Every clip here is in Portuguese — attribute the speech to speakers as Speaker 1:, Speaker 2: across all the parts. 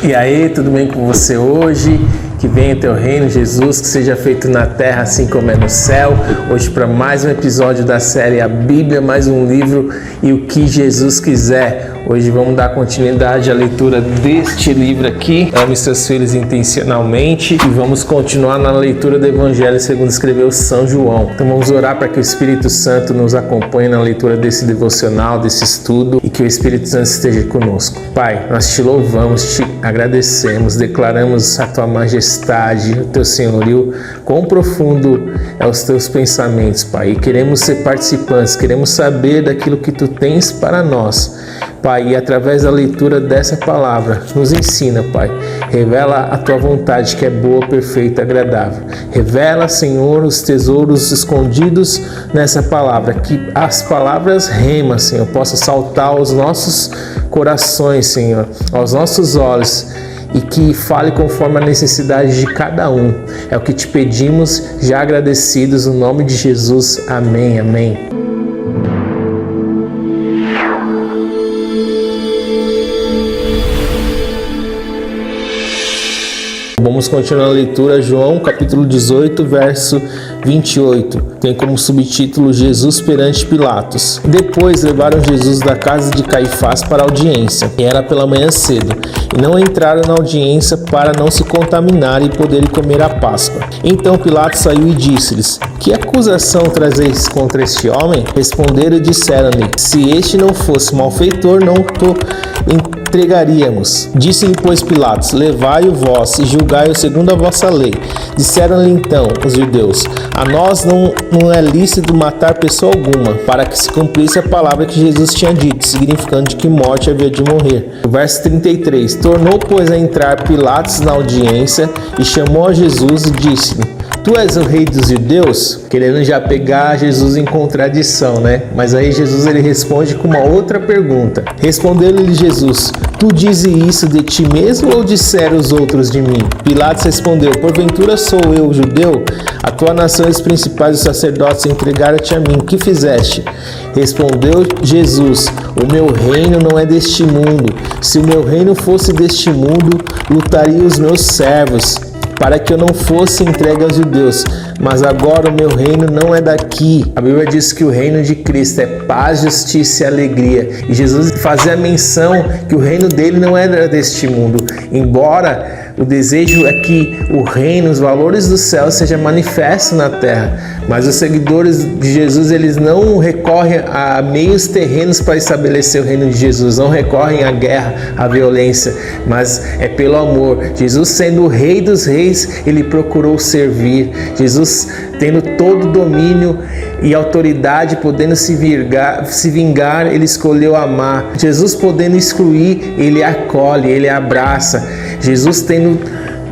Speaker 1: E aí, tudo bem com você hoje? Que venha o teu reino, Jesus, que seja feito na terra assim como é no céu. Hoje para mais um episódio da série A Bíblia, mais um livro e o que Jesus quiser. Hoje vamos dar continuidade à leitura deste livro aqui, Ame Seus Filhos Intencionalmente, e vamos continuar na leitura do Evangelho segundo escreveu São João. Então vamos orar para que o Espírito Santo nos acompanhe na leitura desse devocional, desse estudo, e que o Espírito Santo esteja conosco. Pai, nós te louvamos, te agradecemos, declaramos a tua majestade, o teu senhorio, quão profundo é os teus pensamentos, Pai, e queremos ser participantes, queremos saber daquilo que tu tens para nós, Pai, e através da leitura dessa palavra, nos ensina, Pai, revela a tua vontade que é boa, perfeita e agradável. Revela, Senhor, os tesouros escondidos nessa palavra, que as palavras rema, Senhor, possam saltar aos nossos corações, Senhor, aos nossos olhos, e que fale conforme a necessidade de cada um. É o que te pedimos, já agradecidos, no nome de Jesus. Amém, amém. Vamos continuar a leitura, João capítulo 18, verso 28. Tem como subtítulo Jesus perante Pilatos. Depois levaram Jesus da casa de Caifás para a audiência, e era pela manhã cedo, e não entraram na audiência para não se contaminar e poderem comer a Páscoa. Então Pilatos saiu e disse-lhes: Que acusação trazeis contra este homem? Responderam e disseram-lhe: Se este não fosse malfeitor, não entregaríamos. Disse-lhe, pois, Pilatos: Levai-o vós e julgai-o segundo a vossa lei. Disseram-lhe então os judeus: A nós não é lícito matar pessoa alguma, para que se cumprisse a palavra que Jesus tinha dito, significando de que morte havia de morrer. Verso 33. Tornou, pois, a entrar Pilatos na audiência e chamou a Jesus e disse-lhe: Tu és o rei dos judeus? Querendo já pegar Jesus em contradição, né? Mas aí Jesus ele responde com uma outra pergunta. Respondeu-lhe Jesus: Tu dizes isso de ti mesmo ou disseram os outros de mim? Pilatos respondeu: Porventura sou eu judeu? A tua nação e os principais dos sacerdotes entregaram-te a mim. Que fizeste? Respondeu Jesus: O meu reino não é deste mundo. Se o meu reino fosse deste mundo, lutaria os meus servos, para que eu não fosse entregue aos judeus. Mas agora o meu reino não é daqui. A Bíblia diz que o reino de Cristo é paz, justiça e alegria. E Jesus fazia a menção que o reino dele não era deste mundo. Embora o desejo é que o reino, os valores do céu seja manifesto na terra. Mas os seguidores de Jesus, eles não recorrem a meios terrenos para estabelecer o reino de Jesus. Não recorrem à guerra, à violência, mas é pelo amor. Jesus, sendo o rei dos reis, ele procurou servir. Jesus, tendo todo o domínio e autoridade, podendo se vingar, ele escolheu amar. Jesus, podendo excluir, ele acolhe, ele abraça. Jesus, tendo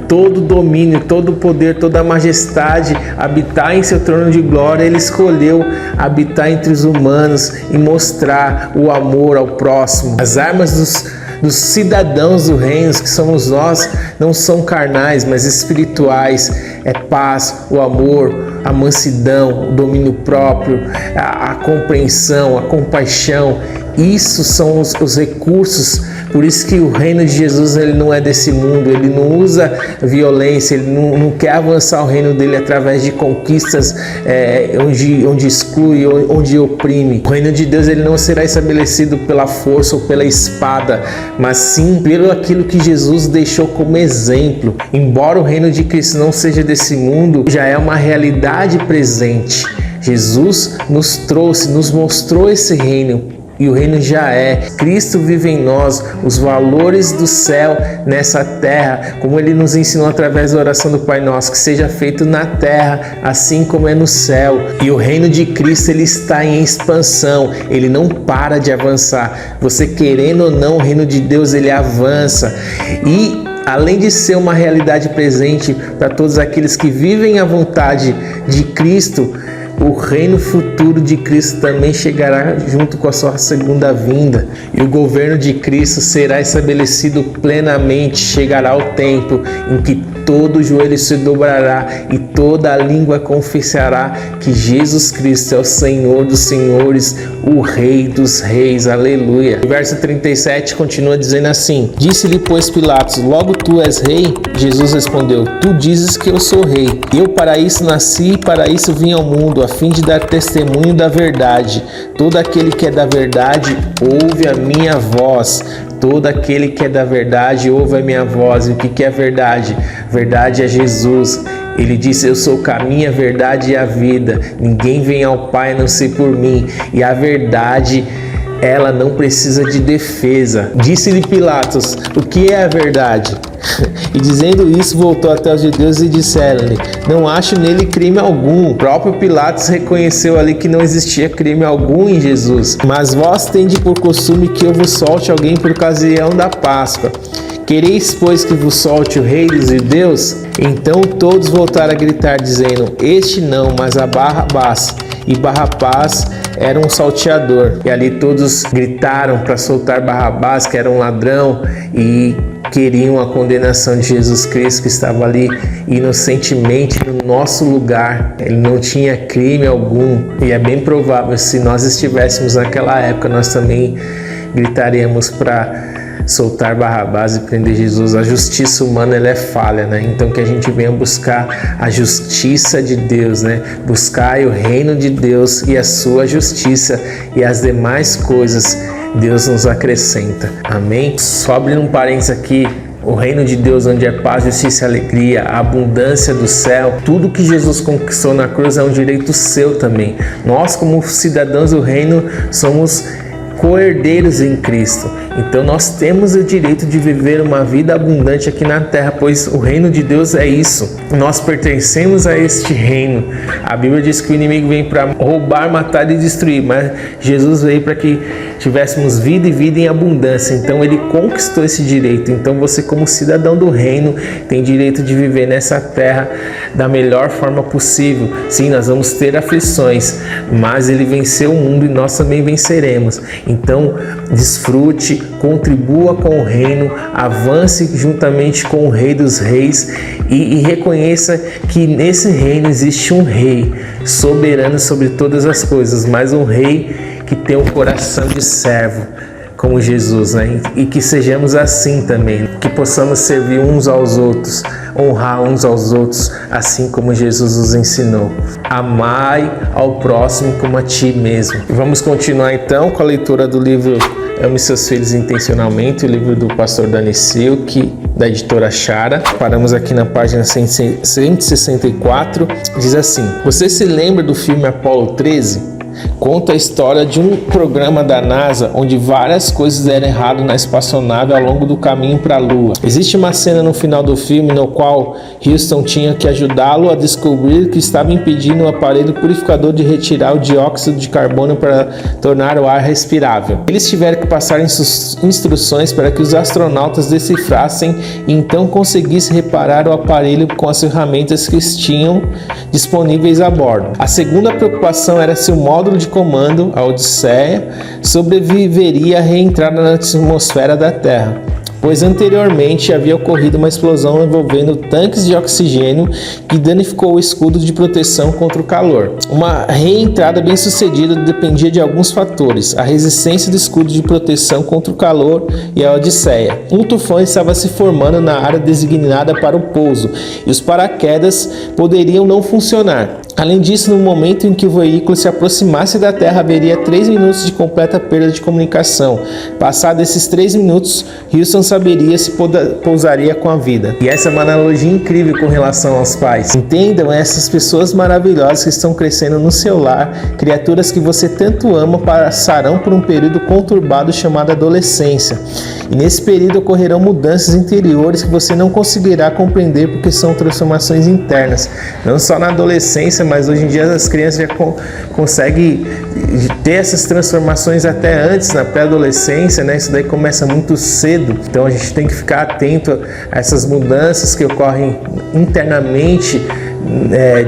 Speaker 1: todo o domínio, todo o poder, toda a majestade, habitar em seu trono de glória, ele escolheu habitar entre os humanos e mostrar o amor ao próximo. As armas dos cidadãos do reino, que somos nós, não são carnais, mas espirituais. É paz, o amor, a mansidão, o domínio próprio, a compreensão, a compaixão. Isso são os recursos. Por isso que o reino de Jesus ele não é desse mundo, ele não usa violência, ele não quer avançar o reino dele através de conquistas onde exclui, onde oprime. O reino de Deus ele não será estabelecido pela força ou pela espada, mas sim pelo aquilo que Jesus deixou como exemplo. Embora o reino de Cristo não seja desse mundo, já é uma realidade presente. Jesus nos trouxe, nos mostrou esse reino. E o reino já é. Cristo vive em nós, os valores do céu nessa terra, como ele nos ensinou através da oração do Pai Nosso, que seja feito na terra, assim como é no céu. E o reino de Cristo, ele está em expansão, ele não para de avançar. Você querendo ou não, o reino de Deus, ele avança. E além de ser uma realidade presente para todos aqueles que vivem à vontade de Cristo, o reino futuro de Cristo também chegará junto com a sua segunda vinda. E o governo de Cristo será estabelecido plenamente. Chegará o tempo em que todo joelho se dobrará e toda a língua confessará que Jesus Cristo é o Senhor dos senhores, o Rei dos reis. Aleluia. O verso 37 continua dizendo assim: disse-lhe, pois, Pilatos: logo tu és rei? Jesus respondeu: tu dizes que eu sou rei. Eu para isso nasci e para isso vim ao mundo, a fim de dar testemunho da verdade. Todo aquele que é da verdade ouve a minha voz. Todo aquele que é da verdade ouve a minha voz. E o que é verdade? Verdade é Jesus. Ele disse: eu sou o caminho, a verdade e a vida. Ninguém vem ao Pai a não ser por mim. E a verdade, ela não precisa de defesa. Disse-lhe Pilatos: o que é a verdade? E dizendo isso, voltou até os judeus e disseram-lhe: não acho nele crime algum. O próprio Pilatos reconheceu ali que não existia crime algum em Jesus. Mas vós tendes por costume que eu vos solte alguém por ocasião da Páscoa. Quereis, pois, que vos solte o rei dos judeus? Então todos voltaram a gritar, dizendo: este não, mas a Barrabás. E Barrabás era um salteador. E ali todos gritaram para soltar Barrabás, que era um ladrão, e queriam a condenação de Jesus Cristo, que estava ali inocentemente no nosso lugar. Ele não tinha crime algum. E é bem provável, se nós estivéssemos naquela época, nós também gritaríamos para soltar Barrabás e prender Jesus. A justiça humana, ela é falha, né? Então que a gente venha buscar a justiça de Deus, né? Buscar o reino de Deus e a sua justiça, e as demais coisas Deus nos acrescenta. Amém? Só abrindo um parênteses aqui: o reino de Deus, onde é paz, justiça e alegria, a abundância do céu, tudo que Jesus conquistou na cruz é um direito seu também. Nós, como cidadãos do reino, somos co-herdeiros em Cristo. Então nós temos o direito de viver uma vida abundante aqui na terra, pois o reino de Deus é isso. Nós pertencemos a este reino. A Bíblia diz que o inimigo vem para roubar, matar e destruir, mas Jesus veio para que tivéssemos vida e vida em abundância. Então ele conquistou esse direito. Então você, como cidadão do reino, tem direito de viver nessa terra da melhor forma possível. Sim, nós vamos ter aflições, mas ele venceu o mundo e nós também venceremos. Então desfrute, contribua com o reino, avance juntamente com o Rei dos Reis e reconheça que nesse reino existe um rei soberano sobre todas as coisas, mas um rei que tem um coração de servo, como Jesus, né? E que sejamos assim também, que possamos servir uns aos outros, honrar uns aos outros, assim como Jesus nos ensinou. Amai ao próximo como a ti mesmo. Vamos continuar então com a leitura do livro Ame Seus Filhos Intencionalmente, o livro do pastor Dani Silk, da editora Chara. Paramos aqui na página 164. Diz assim: você se lembra do filme Apollo 13? Conta a história de um programa da NASA onde várias coisas deram errado na espaçonave ao longo do caminho para a Lua. Existe uma cena no final do filme no qual Houston tinha que ajudá-lo a descobrir o que estava impedindo o aparelho purificador de retirar o dióxido de carbono para tornar o ar respirável. Eles tiveram que passar instruções para que os astronautas decifrassem e então conseguissem reparar o aparelho com as ferramentas que tinham disponíveis a bordo. A segunda preocupação era se o módulo de comando, a Odisseia, sobreviveria à reentrada na atmosfera da Terra, pois anteriormente havia ocorrido uma explosão envolvendo tanques de oxigênio que danificou o escudo de proteção contra o calor. Uma reentrada bem sucedida dependia de alguns fatores: a resistência do escudo de proteção contra o calor e a Odisseia. Um tufão estava se formando na área designada para o pouso e os paraquedas poderiam não funcionar. Além disso, no momento em que o veículo se aproximasse da Terra, haveria 3 minutos de completa perda de comunicação. Passados esses 3 minutos, Houston saberia se pousaria com a vida. E essa é uma analogia incrível com relação aos pais. Entendam essas pessoas maravilhosas que estão crescendo no seu lar, criaturas que você tanto ama, passarão por um período conturbado chamado adolescência. E nesse período ocorrerão mudanças interiores que você não conseguirá compreender porque são transformações internas. Não só na adolescência, mas hoje em dia as crianças já conseguem ter essas transformações até antes, na pré-adolescência, né? Isso daí começa muito cedo. Então a gente tem que ficar atento a essas mudanças que ocorrem internamente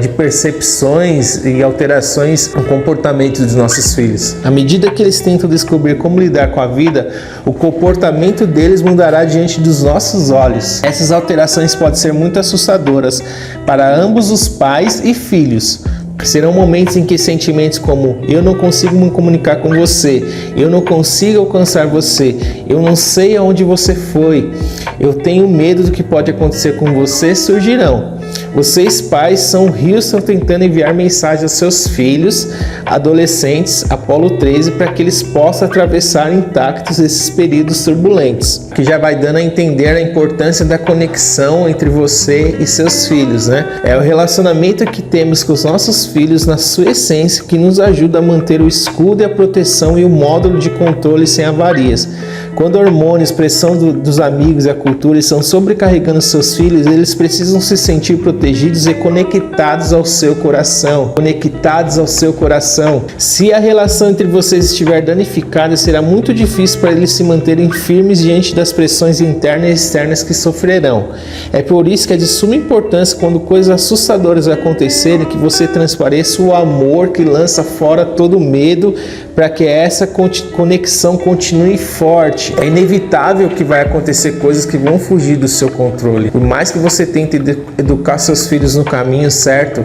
Speaker 1: de percepções e alterações no comportamento dos nossos filhos. À medida que eles tentam descobrir como lidar com a vida, o comportamento deles mudará diante dos nossos olhos. Essas alterações podem ser muito assustadoras para ambos os pais e filhos. Serão momentos em que sentimentos como eu não consigo me comunicar com você, eu não consigo alcançar você, eu não sei aonde você foi, eu tenho medo do que pode acontecer com você surgirão. Vocês pais são Houston tentando enviar mensagem aos seus filhos, adolescentes, Apolo 13, para que eles possam atravessar intactos esses períodos turbulentos, que já vai dando a entender a importância da conexão entre você e seus filhos, né? É o relacionamento que temos com os nossos filhos na sua essência que nos ajuda a manter o escudo e a proteção e o módulo de controle sem avarias. Quando hormônios, pressão dos amigos e a cultura estão sobrecarregando seus filhos, eles precisam se sentir protegidos e conectados ao seu coração. Conectados ao seu coração. Se a relação entre vocês estiver danificada, será muito difícil para eles se manterem firmes diante das pressões internas e externas que sofrerão. É por isso que é de suma importância, quando coisas assustadoras acontecerem, que você transpareça o amor que lança fora todo medo, para que essa conexão continue forte. É inevitável que vai acontecer coisas que vão fugir do seu controle. Por mais que você tente educar seus filhos no caminho certo,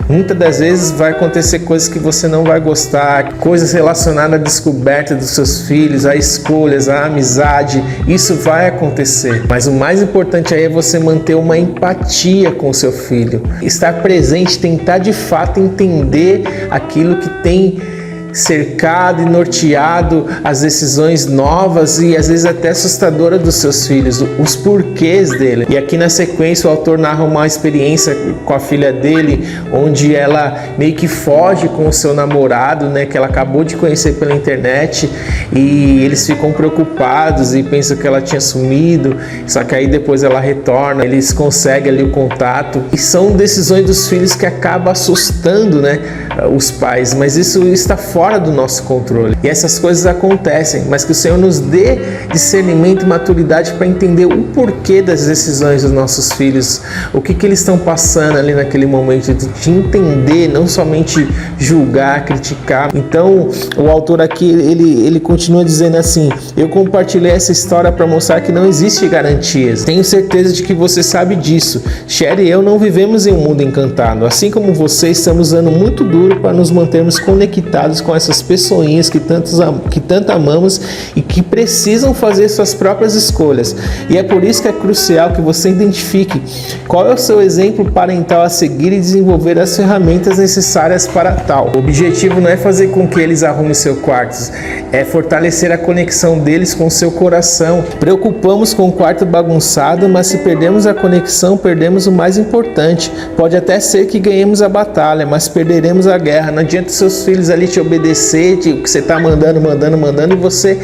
Speaker 1: muitas das vezes vai acontecer coisas que você não vai gostar, coisas relacionadas à descoberta dos seus filhos, a escolhas, a amizade, isso vai acontecer. Mas o mais importante aí é você manter uma empatia com o seu filho, estar presente, tentar de fato entender aquilo que tem cercado e norteado as decisões novas e às vezes até assustadoras dos seus filhos, os porquês dele. E aqui na sequência o autor narra uma experiência com a filha dele, onde ela meio que foge com o seu namorado, né, que ela acabou de conhecer pela internet, e eles ficam preocupados e pensam que ela tinha sumido, só que aí depois ela retorna, eles conseguem ali o contato, e são decisões dos filhos que acabam assustando, né, os pais, mas isso está fora do nosso controle. E essas coisas acontecem, mas que o Senhor nos dê discernimento e maturidade para entender o porquê das decisões dos nossos filhos, o que eles estão passando ali naquele momento, de entender, não somente julgar, criticar. Então, o autor aqui, ele continua dizendo assim: eu compartilhei essa história para mostrar que não existe garantias. Tenho certeza de que você sabe disso. Sherry e eu não vivemos em um mundo encantado. Assim como você, estamos usando muito duro para nos mantermos conectados com essas pessoinhas que tanto amamos e que precisam fazer suas próprias escolhas. E é por isso que é crucial que você identifique qual é o seu exemplo parental a seguir e desenvolver as ferramentas necessárias para tal. O objetivo não é fazer com que eles arrumem seu quarto, é fortalecer a conexão deles com o seu coração. Preocupamos com o quarto bagunçado, mas se perdemos a conexão, perdemos o mais importante. Pode até ser que ganhemos a batalha, mas perderemos a guerra. Não adianta seus filhos ali te obedecer, o que você está mandando e você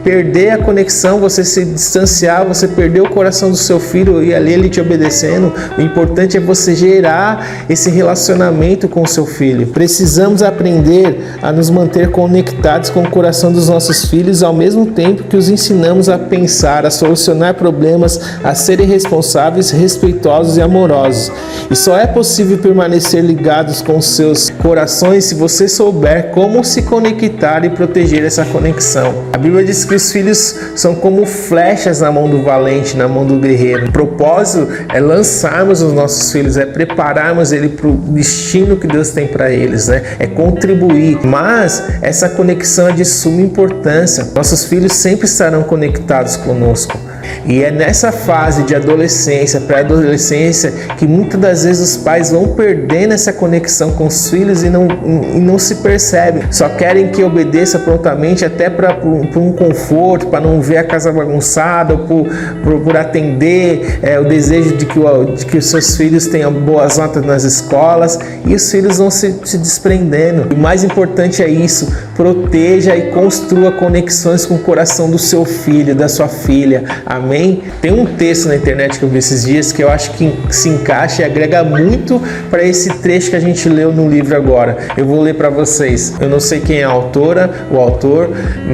Speaker 1: perder a conexão, você se distanciar, você perder o coração do seu filho e ali ele te obedecendo. O importante é você gerar esse relacionamento com o seu filho. Precisamos aprender a nos manter conectados com o coração dos nossos filhos, ao mesmo tempo que os ensinamos a pensar, a solucionar problemas, a serem responsáveis, respeitosos e amorosos. E só é possível permanecer ligados com os seus corações se você souber como se conectar e proteger essa conexão. A Bíblia diz que os filhos são como flechas na mão do valente, na mão do guerreiro. O propósito é lançarmos os nossos filhos, é prepararmos eles para o destino que Deus tem para eles, né? É contribuir. Mas essa conexão é de suma importância. Nossos filhos sempre estarão conectados conosco. E é nessa fase de adolescência, pré-adolescência, que muitas das vezes os pais vão perdendo essa conexão com os filhos e não se percebem. Só querem que obedeça prontamente, até para um conforto, para não ver a casa bagunçada, por atender o desejo de que os seus filhos tenham boas notas nas escolas, e os filhos vão se desprendendo. O mais importante é isso: proteja e construa conexões com o coração do seu filho, da sua filha. Amém? Tem um texto na internet que eu vi esses dias que eu acho que se encaixa e agrega muito para esse trecho que a gente leu no livro agora. Eu vou ler para vocês. Eu não sei quem é a autora, o autor,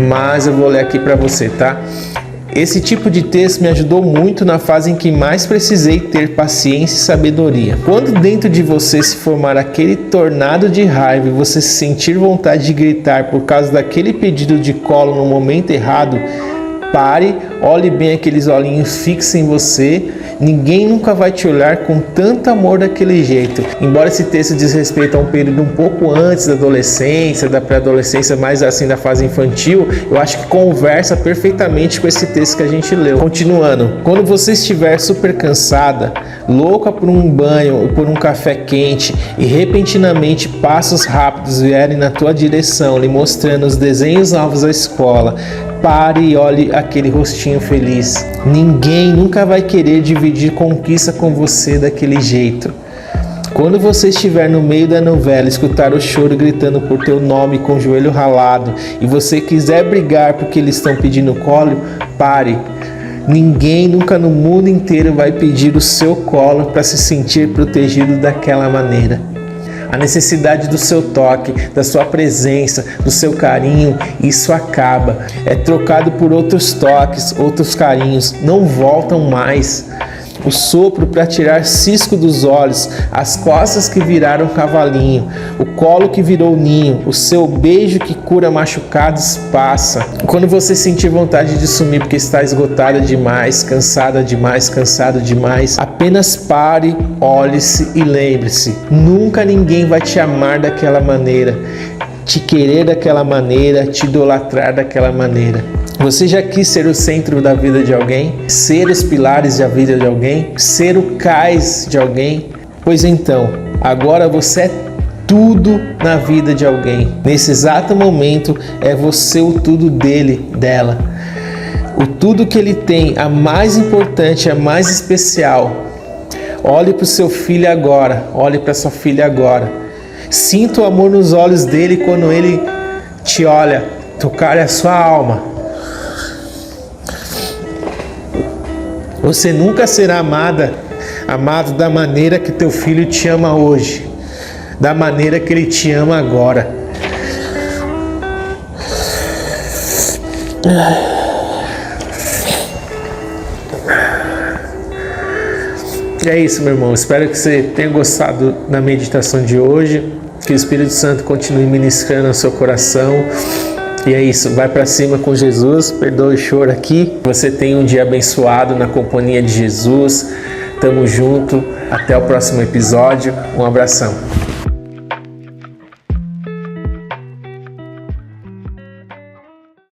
Speaker 1: mas eu vou ler aqui para você, tá? Esse tipo de texto me ajudou muito na fase em que mais precisei ter paciência e sabedoria. Quando dentro de você se formar aquele tornado de raiva e você sentir vontade de gritar por causa daquele pedido de colo no momento errado, pare, olhe bem aqueles olhinhos fixos em você. Ninguém nunca vai te olhar com tanto amor daquele jeito. Embora esse texto diz respeito a um período um pouco antes da adolescência, da pré-adolescência, mais assim da fase infantil, eu acho que conversa perfeitamente com esse texto que a gente leu. Continuando, quando você estiver super cansada, louca por um banho ou por um café quente e repentinamente passos rápidos vierem na tua direção, lhe mostrando os desenhos novos da escola, pare e olhe aquele rostinho feliz. Ninguém nunca vai querer dividir conquista com você daquele jeito. Quando você estiver no meio da novela, escutar o choro gritando por teu nome com o joelho ralado e você quiser brigar porque eles estão pedindo colo, pare. Ninguém nunca no mundo inteiro vai pedir o seu colo para se sentir protegido daquela maneira. A necessidade do seu toque, da sua presença, do seu carinho, isso acaba. É trocado por outros toques, outros carinhos, não voltam mais. O sopro para tirar cisco dos olhos, as costas que viraram cavalinho, o colo que virou ninho, o seu beijo que cura machucados passa. Quando você sentir vontade de sumir porque está esgotada demais, cansada demais, cansado demais, apenas pare, olhe-se e lembre-se, nunca ninguém vai te amar daquela maneira, te querer daquela maneira, te idolatrar daquela maneira. Você já quis ser o centro da vida de alguém? Ser os pilares da vida de alguém? Ser o cais de alguém? Pois então, agora você é tudo na vida de alguém. Nesse exato momento, é você o tudo dele, dela. O tudo que ele tem, a mais importante, a mais especial. Olhe para o seu filho agora, olhe para sua filha agora. Sinta o amor nos olhos dele quando ele te olha, tocar a sua alma. Você nunca será amado da maneira que teu filho te ama hoje, da maneira que ele te ama agora. E é isso, meu irmão. Espero que você tenha gostado da meditação de hoje, que o Espírito Santo continue ministrando no seu coração. E é isso, vai para cima com Jesus, perdoe o choro aqui. Você tenha um dia abençoado na companhia de Jesus. Tamo junto, até o próximo episódio. Um abração.